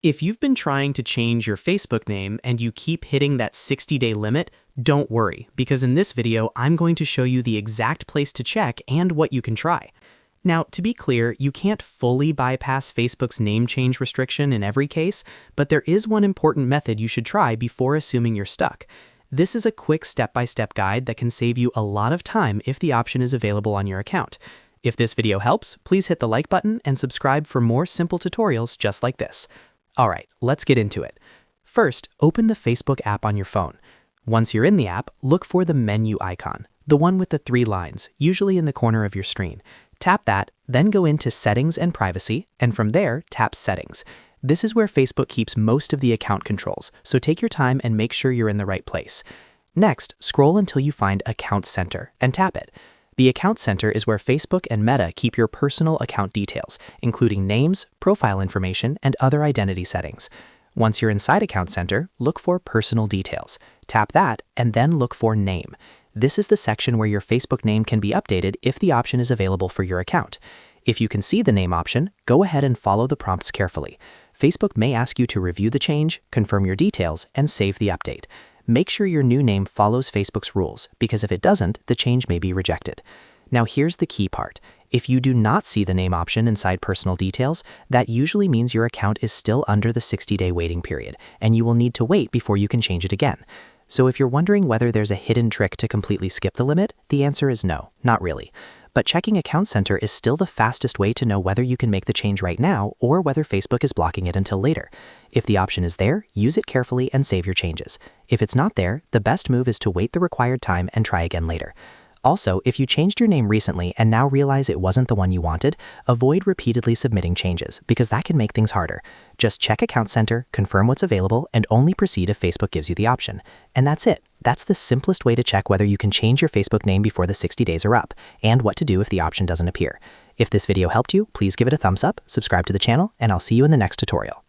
If you've been trying to change your Facebook name and you keep hitting that 60-day limit, don't worry, because in this video, I'm going to show you the exact place to check and what you can try. Now, to be clear, you can't fully bypass Facebook's name change restriction in every case, but there is one important method you should try before assuming you're stuck. This is a quick step-by-step guide that can save you a lot of time if the option is available on your account. If this video helps, please hit the like button and subscribe for more simple tutorials just like this. All right, let's get into it. First, open the Facebook app on your phone. Once you're in the app, look for the menu icon, the one with the 3 lines, usually in the corner of your screen. Tap that, then go into Settings and Privacy, and from there, tap Settings. This is where Facebook keeps most of the account controls, so take your time and make sure you're in the right place. Next, scroll until you find Account Center and tap it. The Account Center is where Facebook and Meta keep your personal account details, including names, profile information, and other identity settings. Once you're inside Account Center, look for Personal Details. Tap that, and then look for Name. This is the section where your Facebook name can be updated if the option is available for your account. If you can see the name option, go ahead and follow the prompts carefully. Facebook may ask you to review the change, confirm your details, and save the update. Make sure your new name follows Facebook's rules, because if it doesn't, the change may be rejected. Now here's the key part. If you do not see the name option inside Personal Details, that usually means your account is still under the 60-day waiting period, and you will need to wait before you can change it again. So if you're wondering whether there's a hidden trick to completely skip the limit, the answer is no, not really. But checking Account Center is still the fastest way to know whether you can make the change right now or whether Facebook is blocking it until later. If the option is there, use it carefully and save your changes. If it's not there, the best move is to wait the required time and try again later. Also, if you changed your name recently and now realize it wasn't the one you wanted, avoid repeatedly submitting changes, because that can make things harder. Just check Account Center, confirm what's available, and only proceed if Facebook gives you the option. And that's it. That's the simplest way to check whether you can change your Facebook name before the 60 days are up, and what to do if the option doesn't appear. If this video helped you, please give it a thumbs up, subscribe to the channel, and I'll see you in the next tutorial.